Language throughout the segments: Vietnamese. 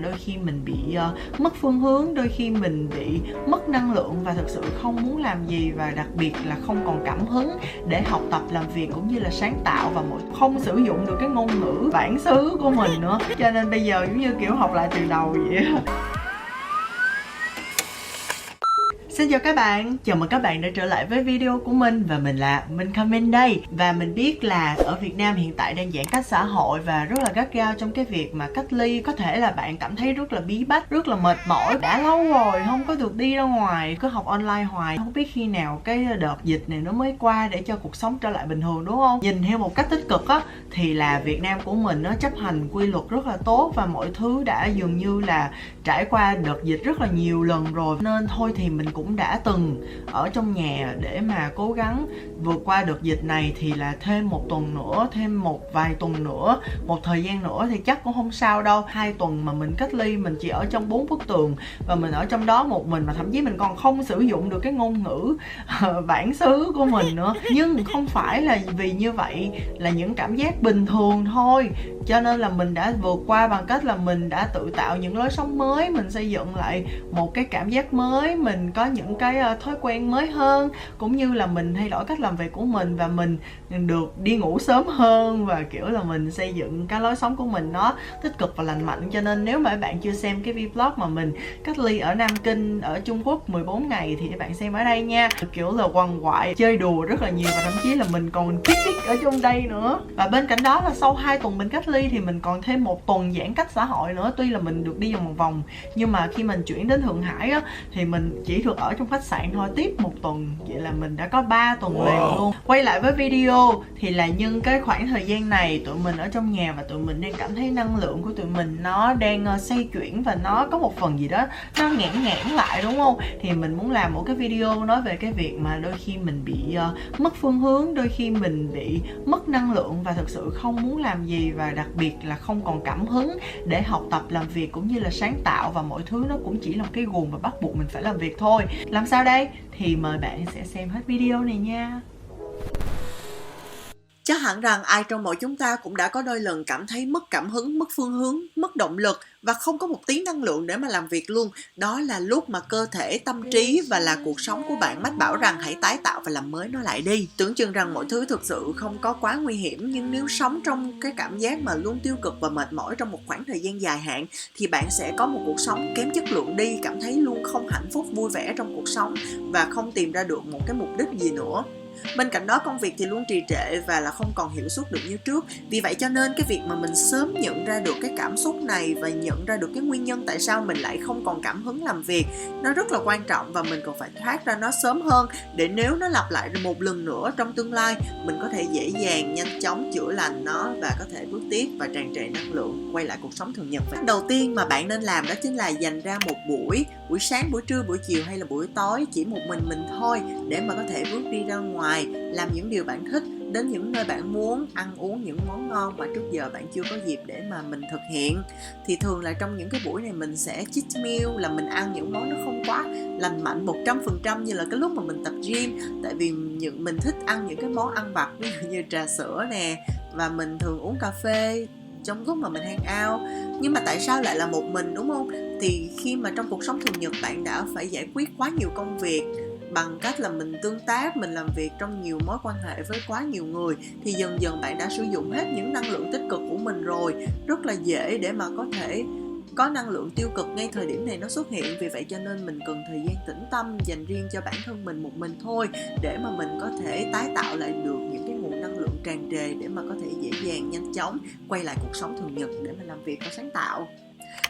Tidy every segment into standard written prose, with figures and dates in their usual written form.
Đôi khi mình bị mất phương hướng, đôi khi mình bị mất năng lượng và thực sự không muốn làm gì, và đặc biệt là không còn cảm hứng để học tập, làm việc cũng như là sáng tạo, và không sử dụng được cái ngôn ngữ bản xứ của mình nữa. Cho nên bây giờ giống như kiểu học lại từ đầu vậy. Xin chào các bạn, chào mừng các bạn đã trở lại với video của mình, và mình là Minh Comment đây. Và mình biết là ở Việt Nam hiện tại đang giãn cách xã hội và rất là gắt gao trong cái việc mà cách ly. Có thể là bạn cảm thấy rất là bí bách, rất là mệt mỏi, đã lâu rồi không có được đi ra ngoài, cứ học online hoài, không biết khi nào cái đợt dịch này nó mới qua để cho cuộc sống trở lại bình thường, đúng không? Nhìn theo một cách tích cực á thì là Việt Nam của mình nó chấp hành quy luật rất là tốt, và mọi thứ đã dường như là trải qua đợt dịch rất là nhiều lần rồi, nên thôi thì mình cũng đã từng ở trong nhà để mà cố gắng vượt qua đợt dịch này, thì là thêm một tuần nữa, thêm một vài tuần nữa, một thời gian nữa thì chắc cũng không sao đâu. 2 tuần mà mình cách ly, mình chỉ ở trong 4 bức tường và mình ở trong đó một mình, mà thậm chí mình còn không sử dụng được cái ngôn ngữ bản xứ của mình nữa. Nhưng không phải là vì như vậy là những cảm giác bình thường thôi, cho nên là mình đã vượt qua bằng cách là mình đã tự tạo những lối sống mới, mình xây dựng lại một cái cảm giác mới, mình có những cái thói quen mới hơn, cũng như là mình thay đổi cách làm việc của mình, và mình được đi ngủ sớm hơn, và kiểu là mình xây dựng cái lối sống của mình nó tích cực và lành mạnh. Cho nên nếu mà các bạn chưa xem cái vlog mà mình cách ly ở Nam Kinh ở Trung Quốc 14 ngày thì các bạn xem ở đây nha. Kiểu là quằn quại, chơi đùa rất là nhiều, và thậm chí là mình còn kích ở trong đây nữa. Và bên cạnh đó là sau 2 tuần mình cách ly thì mình còn thêm một tuần giãn cách xã hội nữa. Tuy là mình được đi vòng vòng, nhưng mà khi mình chuyển đến Thượng Hải á thì mình chỉ được ở trong khách sạn thôi, tiếp một tuần, vậy là mình đã có 3 tuần liền luôn. Quay lại với video thì là nhân cái khoảng thời gian này tụi mình ở trong nhà, và tụi mình đang cảm thấy năng lượng của tụi mình nó đang xoay chuyển, và nó có một phần gì đó nó nghẽn lại, đúng không? Thì mình muốn làm một cái video nói về cái việc mà đôi khi mình bị mất phương hướng, đôi khi mình bị mất năng lượng và thực sự không muốn làm gì, và đặc biệt là không còn cảm hứng để học tập, làm việc cũng như là sáng tạo, và mọi thứ nó cũng chỉ là một cái guồng và bắt buộc mình phải làm việc thôi. Làm sao đây? Thì mời bạn sẽ xem hết video này nha. Chắc hẳn rằng ai trong mỗi chúng ta cũng đã có đôi lần cảm thấy mất cảm hứng, mất phương hướng, mất động lực và không có một tí năng lượng để mà làm việc luôn. Đó là lúc mà cơ thể, tâm trí và là cuộc sống của bạn mách bảo rằng hãy tái tạo và làm mới nó lại đi. Tưởng chừng rằng mọi thứ thực sự không có quá nguy hiểm, nhưng nếu sống trong cái cảm giác mà luôn tiêu cực và mệt mỏi trong một khoảng thời gian dài hạn thì bạn sẽ có một cuộc sống kém chất lượng đi, cảm thấy luôn không hạnh phúc, vui vẻ trong cuộc sống và không tìm ra được một cái mục đích gì nữa. Bên cạnh đó công việc thì luôn trì trệ và là không còn hiệu suất được như trước. Vì vậy cho nên cái việc mà mình sớm nhận ra được cái cảm xúc này và nhận ra được cái nguyên nhân tại sao mình lại không còn cảm hứng làm việc, nó rất là quan trọng, và mình cần phải thoát ra nó sớm hơn, để nếu nó lặp lại một lần nữa trong tương lai, mình có thể dễ dàng nhanh chóng chữa lành nó và có thể bước tiếp và tràn trề năng lượng quay lại cuộc sống thường nhật. Đầu tiên mà bạn nên làm đó chính là dành ra một buổi sáng, buổi trưa, buổi chiều hay là buổi tối, chỉ một mình thôi, để mà có thể bước đi ra ngoài, làm những điều bạn thích, đến những nơi bạn muốn, ăn uống những món ngon mà trước giờ bạn chưa có dịp để mà mình thực hiện. Thì thường là trong những cái buổi này mình sẽ cheat meal, là mình ăn những món nó không quá lành mạnh 100% như là cái lúc mà mình tập gym. Tại vì mình thích ăn những cái món ăn vặt, ví dụ như trà sữa nè, và mình thường uống cà phê trong lúc mà mình hang out. Nhưng mà tại sao lại là một mình, đúng không? Thì khi mà trong cuộc sống thường nhật bạn đã phải giải quyết quá nhiều công việc bằng cách là mình tương tác, mình làm việc trong nhiều mối quan hệ với quá nhiều người, thì dần dần bạn đã sử dụng hết những năng lượng tích cực của mình rồi. Rất là dễ để mà có thể có năng lượng tiêu cực ngay thời điểm này nó xuất hiện. Vì vậy cho nên mình cần thời gian tĩnh tâm dành riêng cho bản thân mình, một mình thôi, để mà mình có thể tái tạo lại được những cái nguồn năng lượng tràn trề, để mà có thể dễ dàng nhanh chóng quay lại cuộc sống thường nhật để mà làm việc có sáng tạo.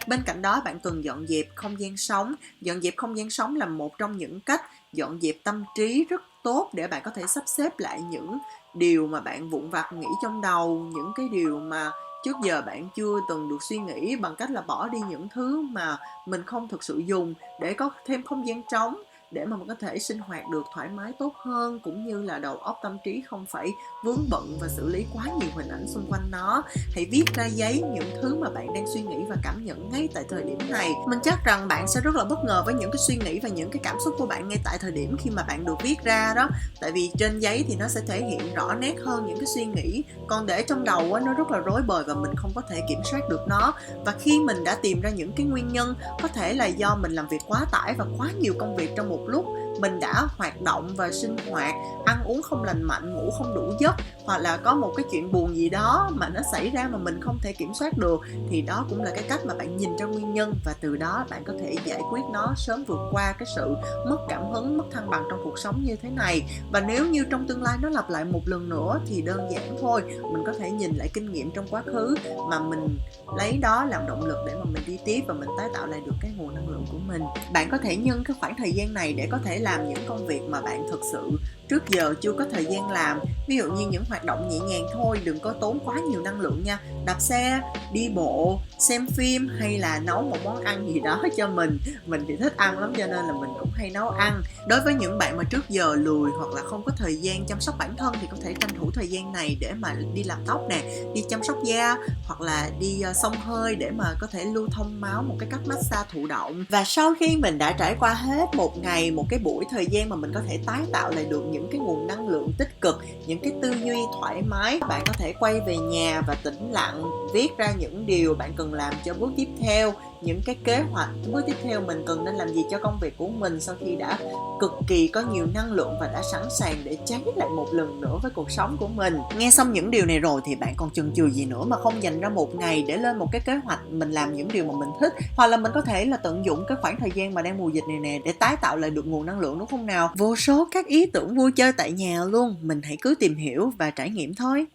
Bên cạnh đó bạn cần dọn dẹp không gian sống. Dọn dẹp không gian sống là một trong những cách dọn dẹp tâm trí rất tốt, để bạn có thể sắp xếp lại những điều mà bạn vụn vặt nghĩ trong đầu, những cái điều mà trước giờ bạn chưa từng được suy nghĩ, bằng cách là bỏ đi những thứ mà mình không thực sự dùng, để có thêm không gian trống để mà mình có thể sinh hoạt được thoải mái tốt hơn, cũng như là đầu óc tâm trí không phải vướng bận và xử lý quá nhiều hình ảnh xung quanh nó. Hãy viết ra giấy những thứ mà bạn đang suy nghĩ và cảm nhận ngay tại thời điểm này. Mình chắc rằng bạn sẽ rất là bất ngờ với những cái suy nghĩ và những cái cảm xúc của bạn ngay tại thời điểm khi mà bạn được viết ra đó. Tại vì trên giấy thì nó sẽ thể hiện rõ nét hơn những cái suy nghĩ, còn để trong đầu á, nó rất là rối bời và mình không có thể kiểm soát được nó. Và khi mình đã tìm ra những cái nguyên nhân, có thể là do mình làm việc quá tải và quá nhiều công việc trong một lúc, mình đã hoạt động và sinh hoạt, ăn uống không lành mạnh, ngủ không đủ giấc, hoặc là có một cái chuyện buồn gì đó mà nó xảy ra mà mình không thể kiểm soát được, thì đó cũng là cái cách mà bạn nhìn ra nguyên nhân, và từ đó bạn có thể giải quyết nó, sớm vượt qua cái sự mất cảm hứng, mất thăng bằng trong cuộc sống như thế này. Và nếu như trong tương lai nó lặp lại một lần nữa thì đơn giản thôi, mình có thể nhìn lại kinh nghiệm trong quá khứ mà mình lấy đó làm động lực để mà mình đi tiếp và mình tái tạo lại được cái nguồn năng lượng của mình. Bạn có thể nhân cái khoảng thời gian này để có thể làm những công việc mà bạn thực sự trước giờ chưa có thời gian làm. Ví dụ như những hoạt động nhẹ nhàng thôi, đừng có tốn quá nhiều năng lượng nha. Đạp xe, đi bộ, xem phim hay là nấu một món ăn gì đó cho mình. Mình thì thích ăn lắm cho nên là mình cũng hay nấu ăn. Đối với những bạn mà trước giờ lười hoặc là không có thời gian chăm sóc bản thân thì có thể tranh thủ thời gian này để mà đi làm tóc nè, đi chăm sóc da, hoặc là đi xông hơi để mà có thể lưu thông máu, một cái cách massage thụ động. Và sau khi mình đã trải qua hết một ngày, một cái buổi thời gian mà mình có thể tái tạo lại được những cái nguồn năng lượng tích cực, những cái tư duy thoải mái, bạn có thể quay về nhà và tĩnh lặng viết ra những điều bạn cần làm cho bước tiếp theo, những cái kế hoạch bước tiếp theo mình cần nên làm gì cho công việc của mình sau khi đã cực kỳ có nhiều năng lượng và đã sẵn sàng để cháy lại một lần nữa với cuộc sống của mình. Nghe xong những điều này rồi thì bạn còn chần chừ gì nữa mà không dành ra một ngày để lên một cái kế hoạch mình làm những điều mà mình thích, hoặc là mình có thể là tận dụng cái khoảng thời gian mà đang mùa dịch này nè để tái tạo lại được nguồn năng lượng, đúng không nào? Vô số các ý tưởng vui chơi tại nhà luôn, mình hãy cứ tìm hiểu và trải nghiệm thôi.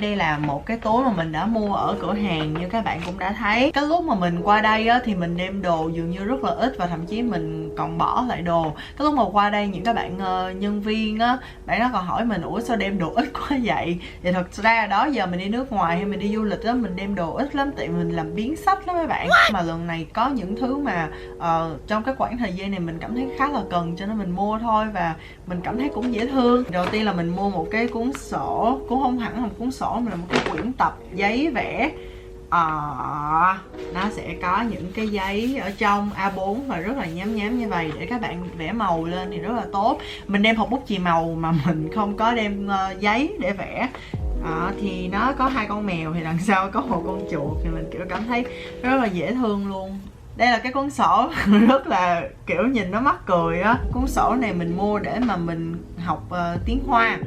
Đây là một cái túi mà mình đã mua ở cửa hàng, như các bạn cũng đã thấy. Cái lúc mà mình qua đây á, thì mình đem đồ dường như rất là ít và thậm chí mình còn bỏ lại đồ. Cái lúc mà qua đây những các bạn nhân viên á, bạn nó còn hỏi mình ủa sao đem đồ ít quá vậy. Thì thật ra đó giờ mình đi nước ngoài hay mình đi du lịch á, mình đem đồ ít lắm tại mình làm biếng xách lắm mấy bạn. Mà lần này có những thứ mà trong cái khoảng thời gian này mình cảm thấy khá là cần cho nên mình mua thôi, và mình cảm thấy cũng dễ thương. Đầu tiên là mình mua một cái cuốn sổ, cũng không hẳn là một cuốn sổ mà là một cái quyển tập giấy vẽ. Nó sẽ có những cái giấy ở trong A4 và rất là nhám nhám như vậy để các bạn vẽ màu lên thì rất là tốt. Mình đem hộp bút chì màu mà mình không có đem giấy để vẽ. Thì nó có 2 con mèo thì đằng sau có một con chuột, thì mình kiểu cảm thấy rất là dễ thương luôn. Đây là cái cuốn sổ rất là kiểu nhìn nó mắc cười á. Cuốn sổ này mình mua để mà mình học tiếng Hoa.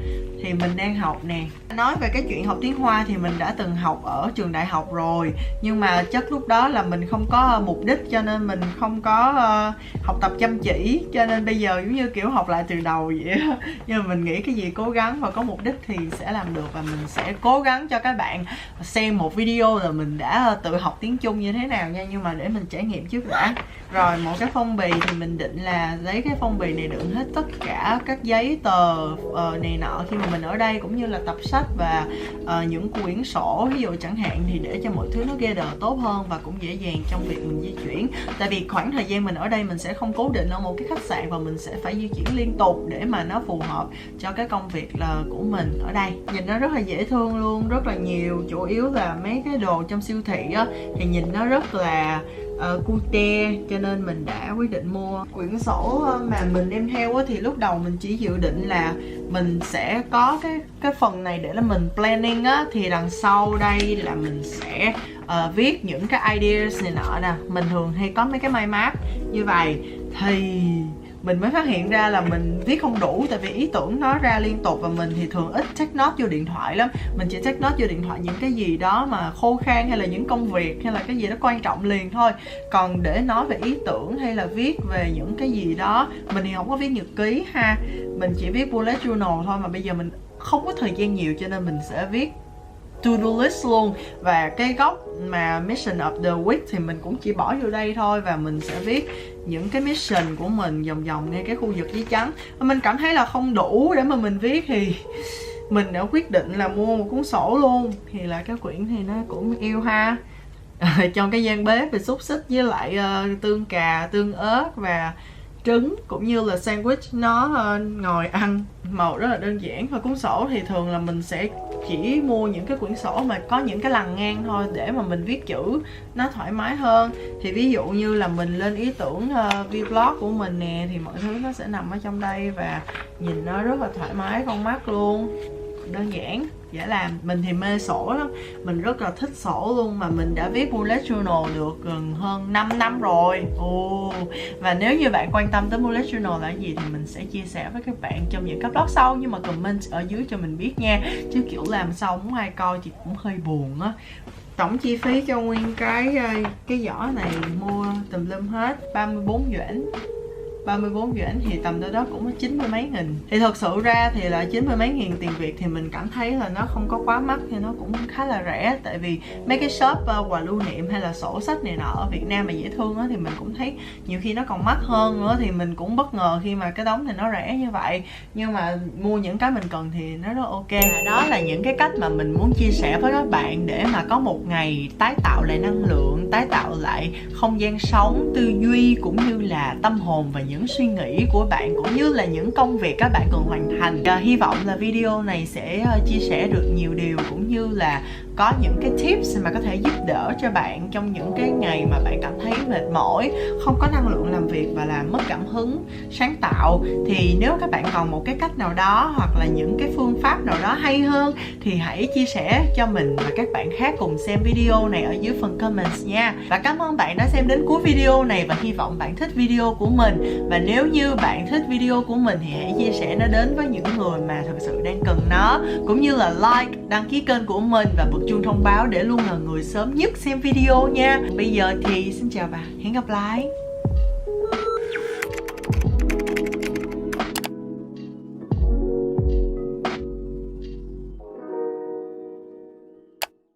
Thì mình đang học nè. Nói về cái chuyện học tiếng Hoa thì mình đã từng học ở trường đại học rồi, nhưng mà chắc lúc đó là mình không có mục đích cho nên mình không có học tập chăm chỉ, cho nên bây giờ giống như kiểu học lại từ đầu vậy á. Nhưng mà mình nghĩ cái gì cố gắng và có mục đích thì sẽ làm được, và mình sẽ cố gắng cho các bạn xem một video là mình đã tự học tiếng Trung như thế nào nha. Nhưng mà để mình trải nghiệm trước đã. Rồi một cái phong bì thì mình định là lấy cái phong bì này đựng hết tất cả các giấy tờ này nọ khi mà mình ở đây, cũng như là tập sách và những quyển sổ ví dụ chẳng hạn, thì để cho mọi thứ nó gather tốt hơn và cũng dễ dàng trong việc mình di chuyển. Tại vì khoảng thời gian mình ở đây mình sẽ không cố định ở một cái khách sạn và mình sẽ phải di chuyển liên tục để mà nó phù hợp cho cái công việc của mình ở đây. Nhìn nó rất là dễ thương luôn, rất là nhiều, chủ yếu là mấy cái đồ trong siêu thị á thì nhìn nó rất là cute, cho nên mình đã quyết định mua. Quyển sổ mà mình đem theo thì lúc đầu mình chỉ dự định là mình sẽ có cái phần này để là mình planning á, thì đằng sau đây là mình sẽ viết những cái ideas này nọ nè. Mình thường hay có mấy cái mind map như vậy, thì mình mới phát hiện ra là mình viết không đủ, tại vì ý tưởng nó ra liên tục và mình thì thường ít take note vô điện thoại lắm. Mình chỉ take note vô điện thoại những cái gì đó mà khô khan hay là những công việc hay là cái gì đó quan trọng liền thôi. Còn để nói về ý tưởng hay là viết về những cái gì đó, mình thì không có viết nhật ký ha, mình chỉ viết bullet journal thôi. Mà bây giờ mình không có thời gian nhiều cho nên mình sẽ viết to-do list luôn. Và cái góc mà mission of the week thì mình cũng chỉ bỏ vô đây thôi, và mình sẽ viết những cái mission của mình vòng vòng ngay cái khu vực giấy trắng. Và mình cảm thấy là không đủ để mà mình viết thì mình đã quyết định là mua một cuốn sổ luôn. Thì là cái quyển thì nó cũng yêu ha. Trong cái gian bếp về xúc xích với lại tương cà, tương ớt và trứng cũng như là sandwich nó ngồi ăn màu rất là đơn giản. Và cuốn sổ thì thường là mình sẽ chỉ mua những cái quyển sổ mà có những cái lằn ngang thôi để mà mình viết chữ nó thoải mái hơn. Thì ví dụ như là mình lên ý tưởng vlog của mình nè thì mọi thứ nó sẽ nằm ở trong đây và nhìn nó rất là thoải mái con mắt luôn, đơn giản, dễ làm. Mình thì mê sổ lắm, mình rất là thích sổ luôn, mà mình đã viết bullet journal được gần hơn 5 năm rồi. Và nếu như bạn quan tâm tới bullet journal là gì thì mình sẽ chia sẻ với các bạn trong những cái vlog sau, nhưng mà comment ở dưới cho mình biết nha, chứ kiểu làm xong không ai coi thì cũng hơi buồn á. Tổng chi phí cho nguyên cái giỏ này mua tùm lum hết 34 yuan. 34 yuan thì tầm đó cũng 90 mấy nghìn. Thì thật sự ra thì là 90 mấy nghìn tiền Việt thì mình cảm thấy là nó không có quá mắc, thì nó cũng khá là rẻ. Tại vì mấy cái shop quà lưu niệm hay là sổ sách này nọ ở Việt Nam mà dễ thương á, thì mình cũng thấy nhiều khi nó còn mắc hơn nữa. Thì mình cũng bất ngờ khi mà cái đống này nó rẻ như vậy. Nhưng mà mua những cái mình cần thì nó rất ok. Và đó là những cái cách mà mình muốn chia sẻ với các bạn để mà có một ngày tái tạo lại năng lượng, tái tạo lại không gian sống, tư duy cũng như là tâm hồn và những suy nghĩ của bạn, cũng như là những công việc các bạn cần hoàn thành. Hy vọng là video này sẽ chia sẻ được nhiều điều, cũng như là có những cái tips mà có thể giúp đỡ cho bạn trong những cái ngày mà bạn cảm thấy mệt mỏi, không có năng lượng làm việc và làm mất cảm hứng sáng tạo. Thì nếu các bạn còn một cái cách nào đó hoặc là những cái phương pháp nào đó hay hơn thì hãy chia sẻ cho mình và các bạn khác cùng xem video này ở dưới phần comments nha. Và cảm ơn bạn đã xem đến cuối video này, và hy vọng bạn thích video của mình. Và nếu như bạn thích video của mình thì hãy chia sẻ nó đến với những người mà thật sự đang cần nó, cũng như là like, đăng ký kênh của mình và bật chuông thông báo để luôn là người sớm nhất xem video nha. Bây giờ thì xin chào và hẹn gặp lại.